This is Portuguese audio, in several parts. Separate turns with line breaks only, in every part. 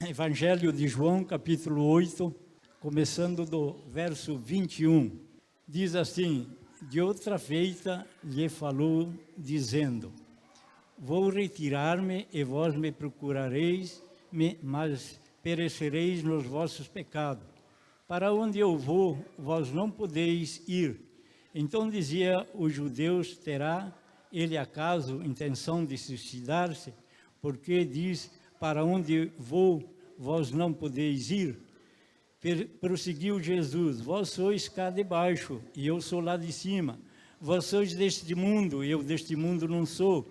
Evangelho de João, capítulo 8, começando do verso 21. Diz assim: de outra feita lhe falou, dizendo: vou retirar-me e vós me procurareis, mas perecereis nos vossos pecados. Para onde eu vou, vós não podeis ir. Então dizia os judeus: terá ele acaso intenção de suicidar-se? Porque diz: para onde vou, vós não podeis ir? Prosseguiu Jesus: vós sois cá de baixo, e eu sou lá de cima. Vós sois deste mundo, e eu deste mundo não sou.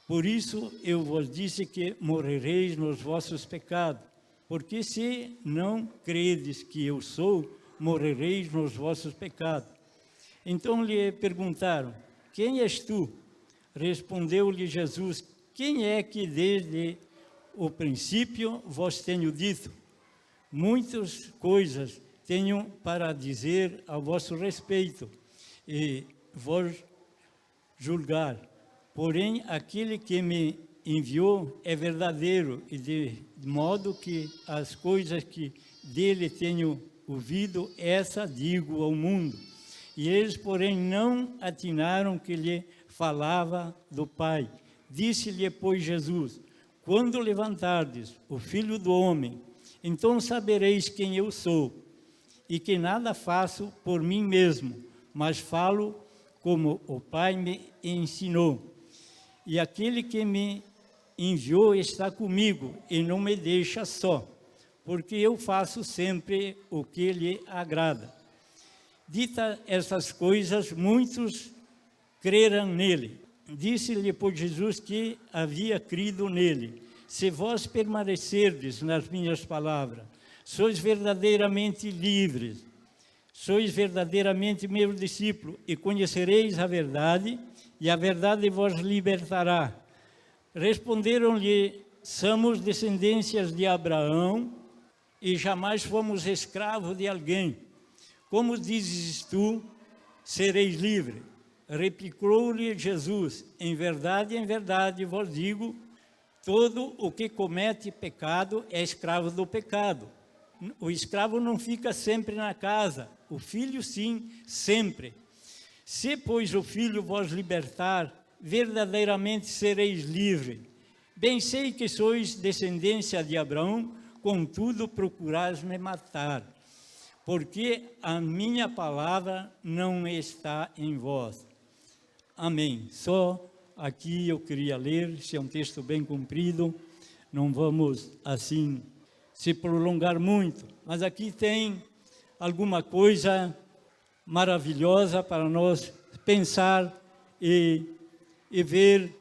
Por isso eu vos disse que morrereis nos vossos pecados. Porque se não credes que eu sou, morrereis nos vossos pecados. Então lhe perguntaram: quem és tu? Respondeu-lhe Jesus: quem é que desde o princípio vos tenho dito? Muitas coisas tenho para dizer a vosso respeito e vos julgar. Porém, aquele que me enviou é verdadeiro, e de modo que as coisas que dele tenho ouvido, essa digo ao mundo. E eles, porém, não atinaram que lhe falava do Pai. Disse-lhe, pois, Jesus: quando levantardes o Filho do Homem, então sabereis quem eu sou, e que nada faço por mim mesmo, mas falo como o Pai me ensinou. E aquele que me enviou está comigo e não me deixa só, porque eu faço sempre o que lhe agrada. Dita essas coisas, muitos creram nele. Disse-lhe, pois, Jesus que havia crido nele: se vós permanecerdes nas minhas palavras, sois verdadeiramente livres, sois verdadeiramente meus discípulos, e conhecereis a verdade, e a verdade vos libertará. Responderam-lhe: somos descendências de Abraão, e jamais fomos escravos de alguém. Como dizes tu, sereis livres? Replicou-lhe Jesus: em verdade vos digo, todo o que comete pecado é escravo do pecado. O escravo não fica sempre na casa, o filho sim, sempre. Se, pois, o Filho vos libertar, verdadeiramente sereis livres. Bem sei que sois descendência de Abraão, contudo procurais me matar, porque a minha palavra não está em vós. Amém. Só aqui eu queria ler, esse é um texto bem comprido, não vamos assim se prolongar muito, mas aqui tem alguma coisa maravilhosa para nós pensar e ver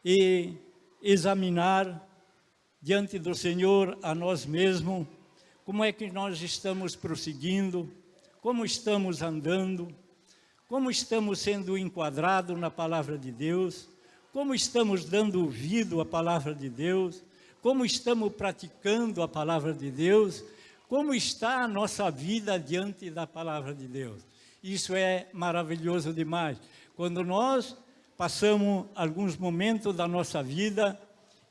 e examinar diante do Senhor a nós mesmos, como é que nós estamos prosseguindo, como estamos andando, como estamos sendo enquadrados na palavra de Deus, como estamos dando ouvido à palavra de Deus, como estamos praticando a palavra de Deus, como está a nossa vida diante da palavra de Deus. Isso é maravilhoso demais. Quando nós passamos alguns momentos da nossa vida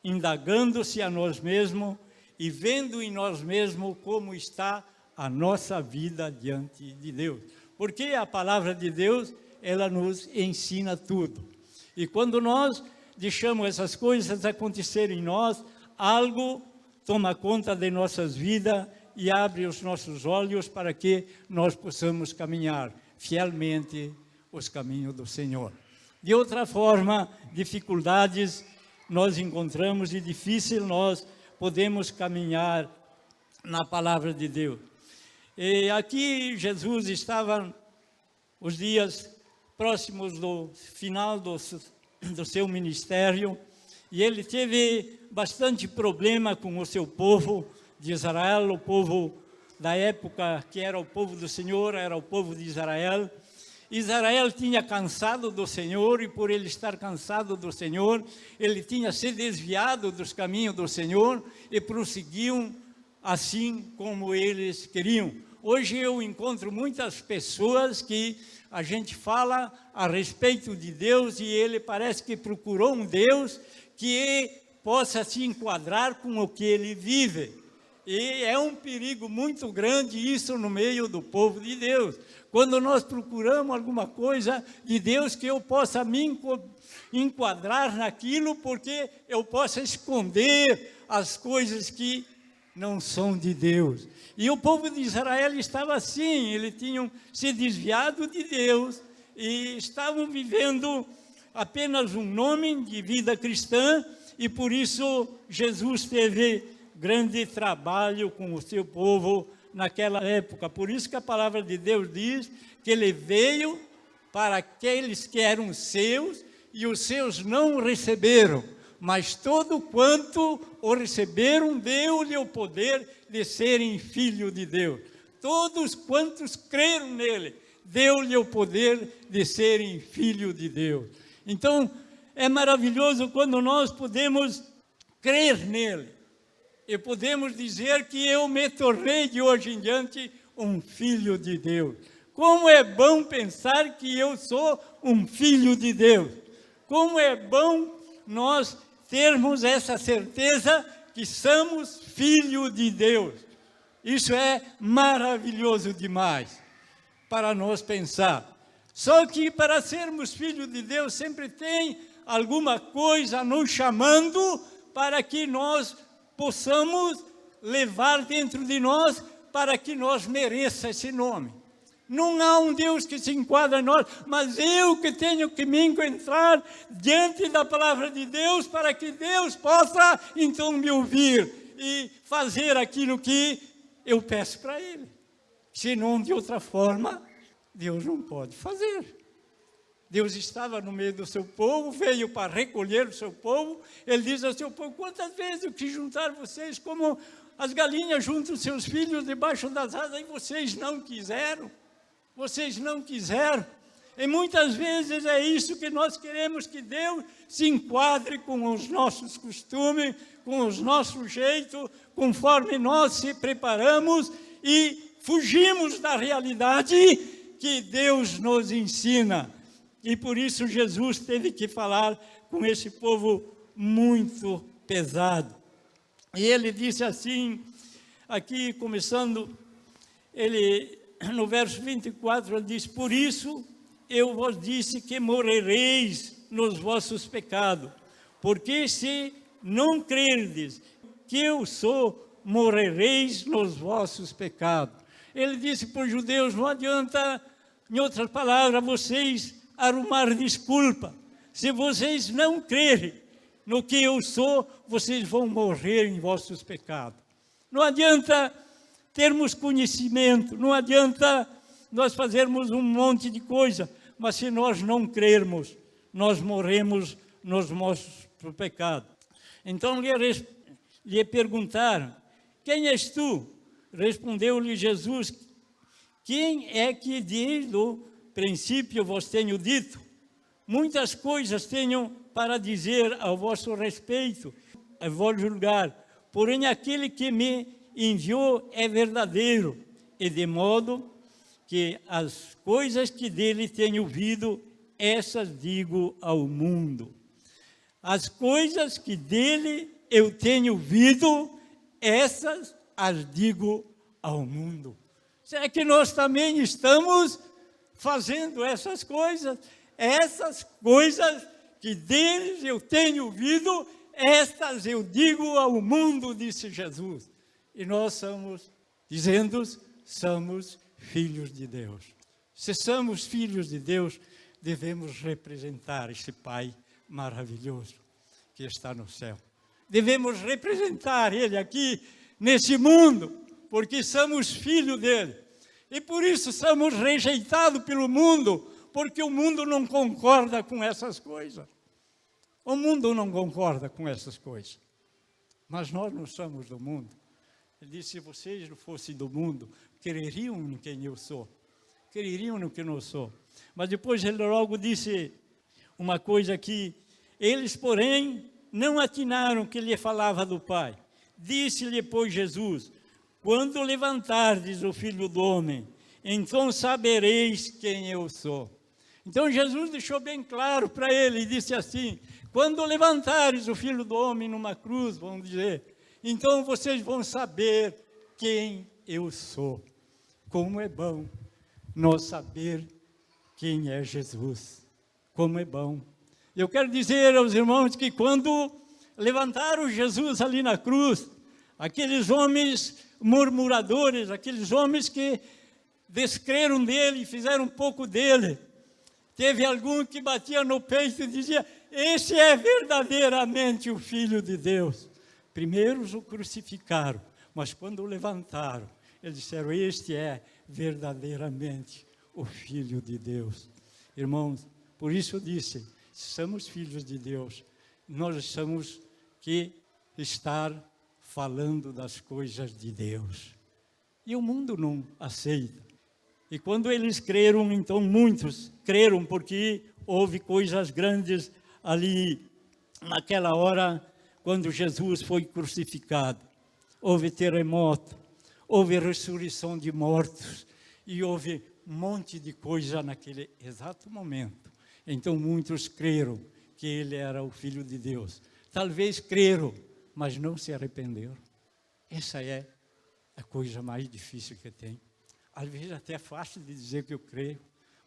indagando-se a nós mesmos e vendo em nós mesmos como está a nossa vida diante de Deus. Porque a palavra de Deus, ela nos ensina tudo. E quando nós deixamos essas coisas acontecerem em nós, algo toma conta de nossas vidas e abre os nossos olhos para que nós possamos caminhar fielmente os caminhos do Senhor. De outra forma, dificuldades nós encontramos e difícil nós podemos caminhar na palavra de Deus. E aqui Jesus estava os dias próximos do final do seu ministério e ele teve bastante problema com o seu povo de Israel, o povo da época que era o povo do Senhor, era o povo de Israel. Israel tinha cansado do Senhor e por ele estar cansado do Senhor, ele tinha se desviado dos caminhos do Senhor e prosseguiam assim como eles queriam. Hoje eu encontro muitas pessoas que a gente fala a respeito de Deus e ele parece que procurou um Deus que possa se enquadrar com o que ele vive. E é um perigo muito grande isso no meio do povo de Deus. Quando nós procuramos alguma coisa de Deus que eu possa me enquadrar naquilo, porque eu possa esconder as coisas que não são de Deus. E o povo de Israel estava assim, eles tinham se desviado de Deus e estavam vivendo apenas um nome de vida cristã, e por isso Jesus teve grande trabalho com o seu povo naquela época. Por isso que a palavra de Deus diz que ele veio para aqueles que eram seus, e os seus não o receberam, mas todo quanto o receberam, deu-lhe o poder de serem filho de Deus. Todos quantos creram nele, deu-lhe o poder de serem filho de Deus. Então, é maravilhoso quando nós podemos crer nele, e podemos dizer que eu me tornei de hoje em diante um filho de Deus. Como é bom pensar que eu sou um filho de Deus. Como é bom nós termos essa certeza que somos filho de Deus. Isso é maravilhoso demais para nós pensar. Só que para sermos filhos de Deus sempre tem alguma coisa nos chamando para que nós possamos levar dentro de nós, para que nós mereça esse nome. Não há um Deus que se enquadra em nós, mas eu que tenho que me encontrar diante da palavra de Deus, para que Deus possa então me ouvir e fazer aquilo que eu peço para Ele. Senão, de outra forma, Deus não pode fazer. Deus estava no meio do seu povo, veio para recolher o seu povo. Ele diz ao seu povo: quantas vezes eu quis juntar vocês como as galinhas juntam seus filhos debaixo das asas, e vocês não quiseram. Vocês não quiseram. E muitas vezes é isso que nós queremos, que Deus se enquadre com os nossos costumes, com os nossos jeitos, conforme nós se preparamos e fugimos da realidade que Deus nos ensina. E por isso Jesus teve que falar com esse povo muito pesado. E ele disse assim, aqui começando, ele no verso 24, ele diz: por isso eu vos disse que morrereis nos vossos pecados, porque se não crerdes que eu sou, morrereis nos vossos pecados. Ele disse para os judeus: não adianta, em outras palavras, vocês arrumar desculpa. Se vocês não crerem no que eu sou, vocês vão morrer em vossos pecados. Não adianta termos conhecimento, não adianta nós fazermos um monte de coisa, mas se nós não crermos, nós morremos nos nossos pecados. Então lhe perguntaram: quem és tu? Respondeu-lhe Jesus: quem é que desde o princípio vos tenho dito? Muitas coisas tenho para dizer ao vosso respeito, a vos julgar, porém aquele que me enviou é verdadeiro, e de modo que as coisas que dele tenho ouvido, essas digo ao mundo. As coisas que dele eu tenho ouvido, essas as digo ao mundo. Será que nós também estamos fazendo essas coisas? Essas coisas que deles eu tenho ouvido, estas eu digo ao mundo, disse Jesus. E nós somos filhos de Deus. Se somos filhos de Deus, devemos representar esse Pai maravilhoso que está no céu. Devemos representar Ele aqui nesse mundo, porque somos filhos dele. E por isso somos rejeitados pelo mundo, porque o mundo não concorda com essas coisas. O mundo não concorda com essas coisas. Mas nós não somos do mundo. Ele disse: se vocês não fossem do mundo, creriam em quem eu sou. Creriam no que eu sou. Mas depois ele logo disse uma coisa que eles, porém, não atinaram que lhe falava do Pai. Disse-lhe, pois, Jesus: quando levantardes o Filho do Homem, então sabereis quem eu sou. Então Jesus deixou bem claro para ele e disse assim: Quando levantares o Filho do Homem numa cruz, vamos dizer, então vocês vão saber quem eu sou. Como é bom nós saber quem é Jesus. Como é bom. Eu quero dizer aos irmãos que quando levantaram Jesus ali na cruz, aqueles homens murmuradores, aqueles homens que descreram dele e fizeram um pouco dele, teve algum que batia no peito e dizia: esse é verdadeiramente o Filho de Deus. Primeiro o crucificaram, mas quando o levantaram, eles disseram: este é verdadeiramente o Filho de Deus. Irmãos, por isso eu disse, somos filhos de Deus, nós temos que estar falando das coisas de Deus. E o mundo não aceita. E quando eles creram, então muitos creram, porque houve coisas grandes ali, naquela hora, quando Jesus foi crucificado. Houve terremoto, houve ressurreição de mortos, e houve um monte de coisa naquele exato momento. Então muitos creram que ele era o Filho de Deus. Talvez creram, mas não se arrependeram. Essa é a coisa mais difícil que tem. Às vezes até é fácil de dizer que eu creio,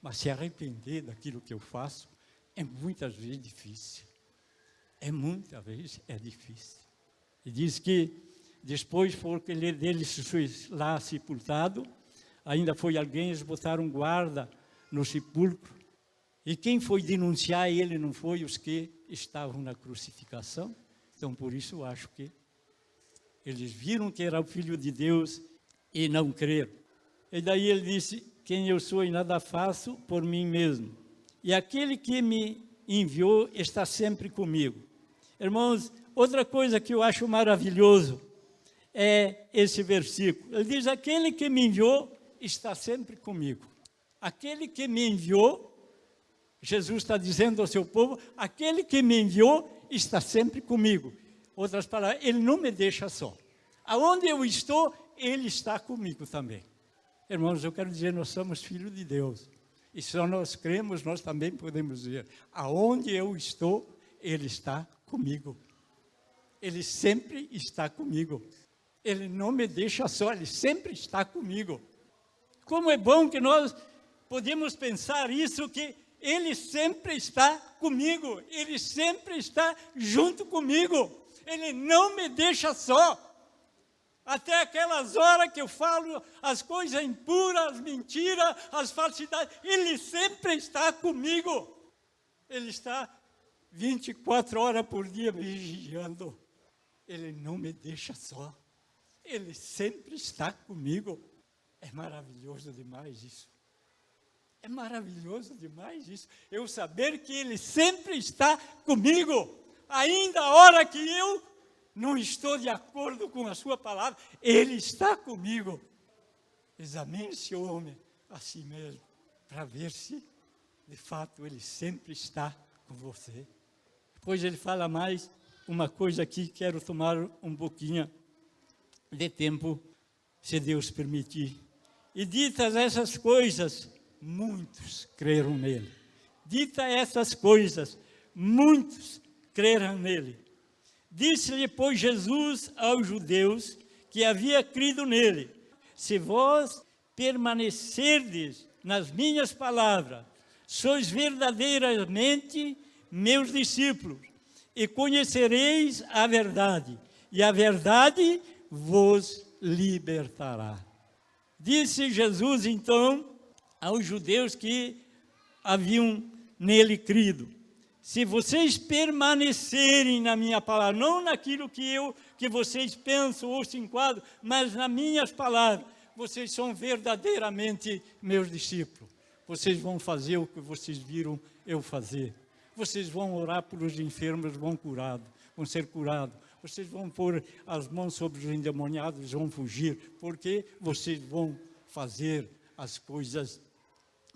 mas se arrepender daquilo que eu faço é muitas vezes difícil. Muitas vezes é difícil. E diz que depois foi dele lá sepultado, ainda foi alguém, eles botaram guarda no sepulcro. E quem foi denunciar ele não foi os que estavam na crucificação. Então, por isso, eu acho que eles viram que era o Filho de Deus e não creram. E daí ele disse: quem eu sou e nada faço por mim mesmo. E aquele que me enviou está sempre comigo. Irmãos, outra coisa que eu acho maravilhoso é esse versículo. Ele diz: aquele que me enviou está sempre comigo. Aquele que me enviou, Jesus está dizendo ao seu povo: aquele que me enviou está sempre comigo. Outras palavras, ele não me deixa só. Aonde eu estou, ele está comigo também. Irmãos, eu quero dizer, nós somos filhos de Deus. E se nós cremos, nós também podemos dizer: aonde eu estou, ele está comigo. Ele sempre está comigo. Ele não me deixa só, ele sempre está comigo. Como é bom que nós podemos pensar isso, que ele sempre está comigo, ele sempre está junto comigo, ele não me deixa só. Até aquelas horas que eu falo as coisas impuras, as mentiras, as falsidades, ele sempre está comigo. Ele está 24 horas por dia me vigiando. Ele não me deixa só, ele sempre está comigo. É maravilhoso demais isso. É maravilhoso demais isso. Eu saber que ele sempre está comigo. Ainda a hora que eu não estou de acordo com a sua palavra, ele está comigo. Examine esse homem a si mesmo, para ver se, de fato, ele sempre está com você. Depois ele fala mais uma coisa aqui, quero tomar um pouquinho de tempo, se Deus permitir. E ditas essas coisas, muitos creram nele. Dita essas coisas, muitos creram nele. Disse-lhe, pois, Jesus aos judeus que havia crido nele: se vós permanecerdes nas minhas palavras, sois verdadeiramente meus discípulos, e conhecereis a verdade, e a verdade vos libertará. Disse Jesus, então, aos judeus que haviam nele crido: se vocês permanecerem na minha palavra, não naquilo que vocês pensam ou se enquadram, mas nas minhas palavras, vocês são verdadeiramente meus discípulos. Vocês vão fazer o que vocês viram eu fazer. Vocês vão orar pelos enfermos, vão ser curados. Vocês vão pôr as mãos sobre os endemoniados, vão fugir, porque vocês vão fazer as coisas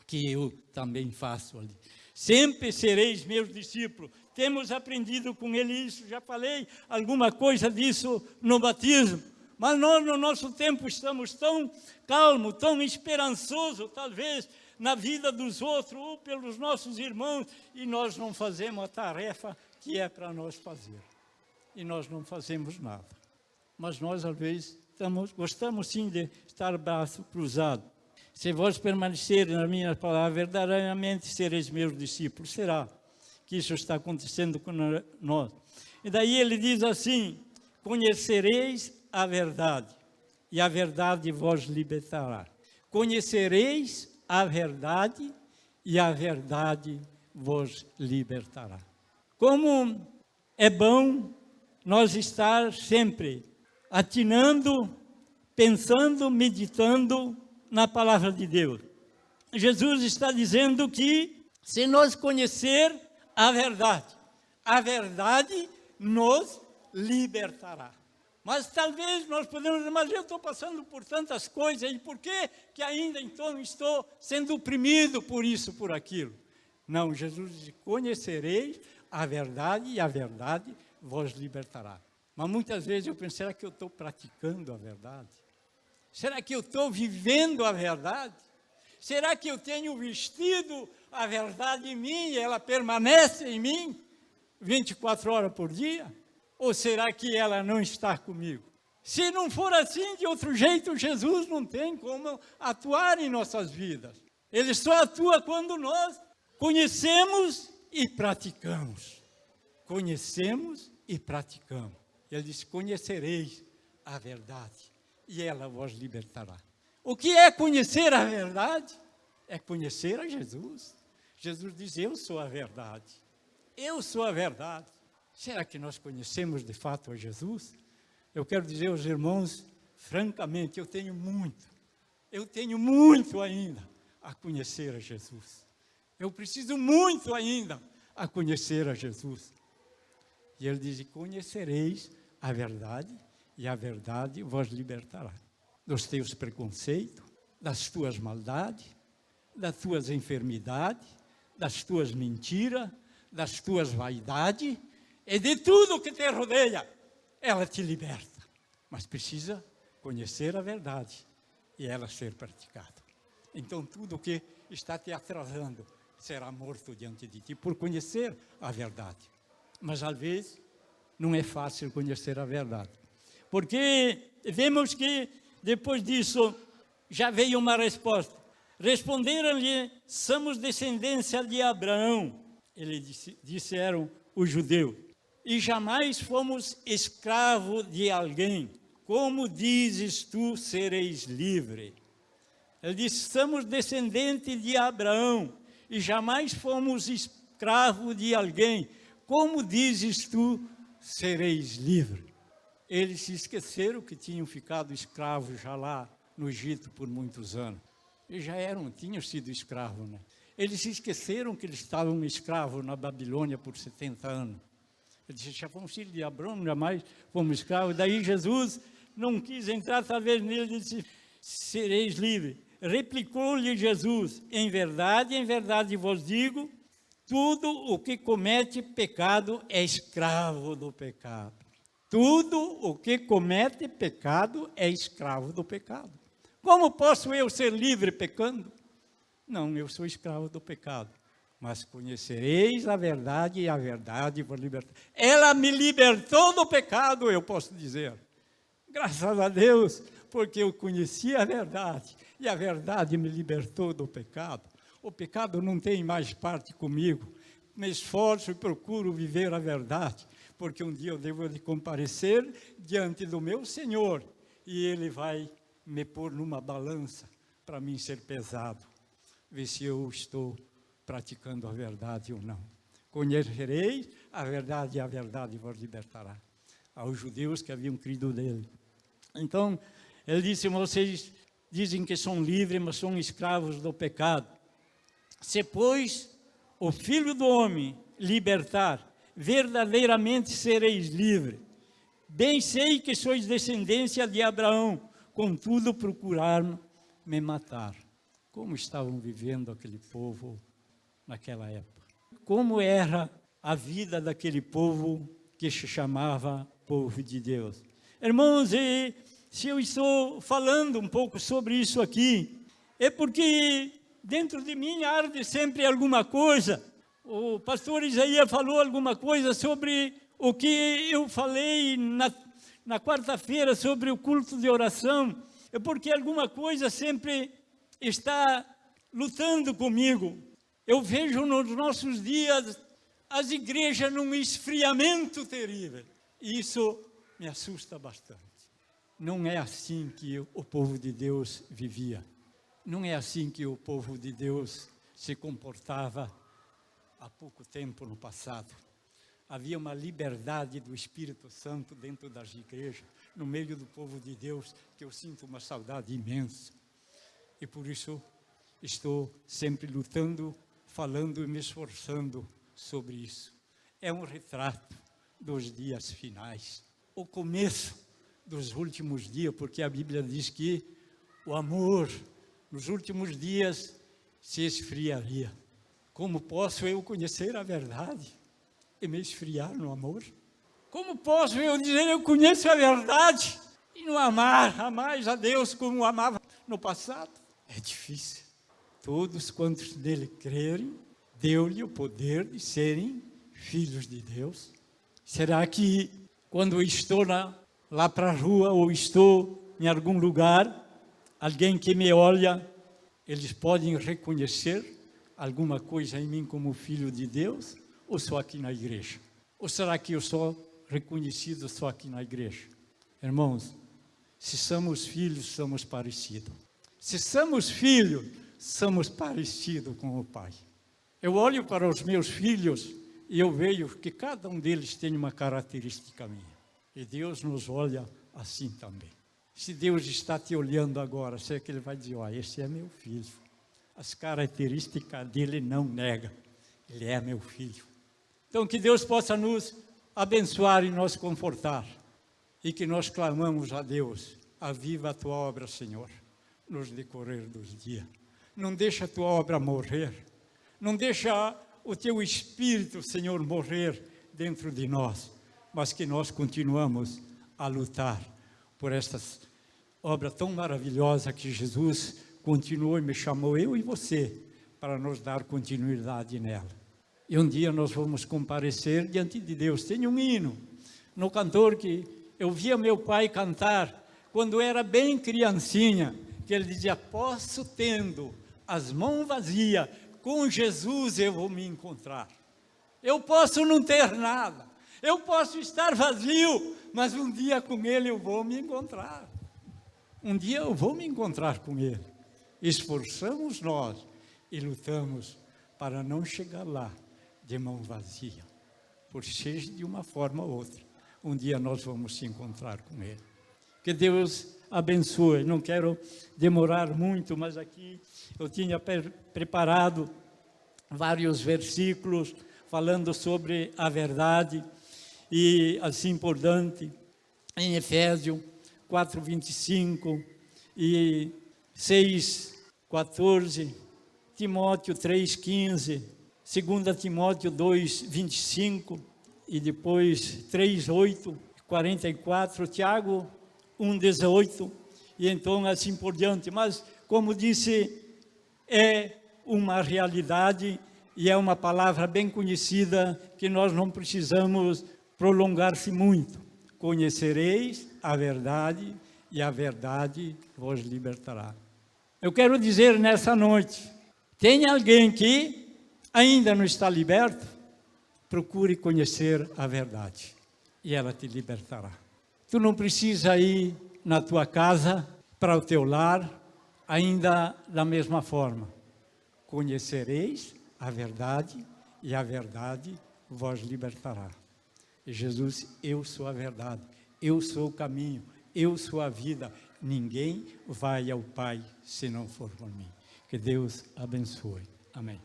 que eu também faço ali. Sempre sereis meus discípulos. Temos aprendido com ele isso, já falei alguma coisa disso no batismo, mas nós no nosso tempo estamos tão calmos, tão esperançosos, talvez, na vida dos outros, ou pelos nossos irmãos, e nós não fazemos a tarefa que é para nós fazer. E nós não fazemos nada. Mas nós, às vezes, gostamos sim de estar braço cruzado. Se vós permanecerem na minha palavra, verdadeiramente sereis meus discípulos. Será que isso está acontecendo com nós? E daí ele diz assim: conhecereis a verdade, e a verdade vos libertará. Conhecereis a verdade, e a verdade vos libertará. Como é bom nós estar sempre atinando, pensando, meditando na palavra de Deus. Jesus está dizendo que se nós conhecer a verdade nos libertará. Mas talvez nós podemos dizer, mas eu estou passando por tantas coisas, e por que ainda então estou sendo oprimido por isso, por aquilo? Não, Jesus diz, conhecereis a verdade e a verdade vos libertará. Mas muitas vezes eu penso, será que eu estou praticando a verdade? Será que eu estou vivendo a verdade? Será que eu tenho vestido a verdade em mim e ela permanece em mim 24 horas por dia? Ou será que ela não está comigo? Se não for assim, de outro jeito, Jesus não tem como atuar em nossas vidas. Ele só atua quando nós conhecemos e praticamos. Conhecemos e praticamos. Ele diz, conhecereis a verdade e ela vos libertará. O que é conhecer a verdade? É conhecer a Jesus. Jesus diz, eu sou a verdade. Eu sou a verdade. Será que nós conhecemos de fato a Jesus? Eu quero dizer aos irmãos, francamente, eu tenho muito ainda a conhecer a Jesus. Eu preciso muito ainda a conhecer a Jesus. E ele diz, conhecereis a verdade, e a verdade vos libertará. Dos teus preconceitos, das tuas maldades, das tuas enfermidades, das tuas mentiras, das tuas vaidades, e de tudo que te rodeia, ela te liberta. Mas precisa conhecer a verdade e ela ser praticada. Então tudo que está te atrasando será morto diante de ti por conhecer a verdade. Mas às vezes não é fácil conhecer a verdade. Porque vemos que depois disso já veio uma resposta. Responderam-lhe, somos descendência de Abraão. Eles disseram os judeus. E jamais fomos escravo de alguém. Como dizes tu, sereis livre? Ele disse, somos descendentes de Abraão. E jamais fomos escravo de alguém. Como dizes tu, sereis livre? Eles se esqueceram que tinham ficado escravos já lá no Egito por muitos anos. Eles tinham sido escravos, né? Eles se esqueceram que eles estavam escravos na Babilônia por 70 anos. Eles disseram, já fomos filhos de Abraão, jamais fomos escravos. Daí Jesus não quis entrar, talvez nele, e disse, sereis livres. Replicou-lhe Jesus, em verdade vos digo, tudo o que comete pecado é escravo do pecado. Tudo o que comete pecado é escravo do pecado. Como posso eu ser livre pecando? Não, eu sou escravo do pecado. Mas conhecereis a verdade e a verdade vos libertará. Ela me libertou do pecado, eu posso dizer. Graças a Deus, porque eu conheci a verdade. E a verdade me libertou do pecado. O pecado não tem mais parte comigo. Me esforço e procuro viver a verdade. Porque um dia eu devo de comparecer diante do meu Senhor. E Ele vai me pôr numa balança para mim ser pesado. Ver se eu estou praticando a verdade ou não. Conhecereis a verdade e a verdade vos libertará. Aos judeus que haviam crido nele. Então, ele disse, vocês dizem que são livres, mas são escravos do pecado. Se, pois, o Filho do Homem libertar, verdadeiramente sereis livres. Bem sei que sois descendência de Abraão, contudo procuraram me matar. Como estavam vivendo aquele povo naquela época? Como era a vida daquele povo que se chamava povo de Deus? Irmãos, e se eu estou falando um pouco sobre isso aqui, é porque dentro de mim arde sempre alguma coisa. O pastor Isaías falou alguma coisa sobre o que eu falei na quarta-feira sobre o culto de oração. É porque alguma coisa sempre está lutando comigo. Eu vejo nos nossos dias as igrejas num esfriamento terrível. E isso me assusta bastante. Não é assim que o povo de Deus vivia. Não é assim que o povo de Deus se comportava há pouco tempo no passado. Havia uma liberdade do Espírito Santo dentro das igrejas, no meio do povo de Deus, que eu sinto uma saudade imensa. E por isso estou sempre lutando, falando e me esforçando sobre isso. É um retrato dos dias finais, o começo dos últimos dias, porque a Bíblia diz que o amor nos últimos dias se esfriaria. Como posso eu conhecer a verdade e me esfriar no amor? Como posso eu dizer eu conheço a verdade e não amar mais a Deus como amava no passado? É difícil. Todos quantos nele crerem, deu-lhe o poder de serem filhos de Deus. Será que quando eu estou lá para a rua ou estou em algum lugar, alguém que me olha, eles podem reconhecer alguma coisa em mim como filho de Deus, ou só aqui na igreja? Ou será que eu sou reconhecido só aqui na igreja? Irmãos, se somos filhos, somos parecidos. Se somos filhos, somos parecidos com o Pai. Eu olho para os meus filhos e eu vejo que cada um deles tem uma característica minha. E Deus nos olha assim também. Se Deus está te olhando agora, sei que Ele vai dizer, esse é meu filho. As características dele não nega. Ele é meu filho. Então, que Deus possa nos abençoar e nos confortar. E que nós clamamos a Deus, aviva a tua obra, Senhor, nos decorrer dos dias. Não deixa a tua obra morrer. Não deixa o teu Espírito, Senhor, morrer dentro de nós. Mas que nós continuamos a lutar por esta obra tão maravilhosa que Jesus continuou e me chamou, eu e você, para nos dar continuidade nela. E um dia nós vamos comparecer diante de Deus. Tem um hino no cantor que eu via meu pai cantar quando era bem criancinha, que ele dizia, posso tendo as mãos vazias, com Jesus eu vou me encontrar. Eu posso não ter nada, eu posso estar vazio, mas um dia com Ele eu vou me encontrar. Um dia eu vou me encontrar com Ele. Esforçamos nós e lutamos para não chegar lá de mão vazia, por seja de uma forma ou outra. Um dia nós vamos se encontrar com Ele. Que Deus abençoe. Não quero demorar muito, mas aqui eu tinha preparado vários versículos falando sobre a verdade e assim por diante, em Efésios 4:25 e 6:14, Timóteo 3:15, 2 Timóteo 2:25 e depois 3:8, 44, Tiago 1:18 e então assim por diante. Mas, como disse, é uma realidade e é uma palavra bem conhecida que nós não precisamos prolongar-se muito. Conhecereis a verdade e a verdade vos libertará. Eu quero dizer nessa noite, tem alguém que ainda não está liberto? Procure conhecer a verdade e ela te libertará. Tu não precisa ir na tua casa, para o teu lar, ainda da mesma forma. Conhecereis a verdade e a verdade vos libertará. E Jesus, eu sou a verdade, eu sou o caminho, eu sou a vida. Ninguém vai ao Pai se não for por mim. Que Deus abençoe. Amém.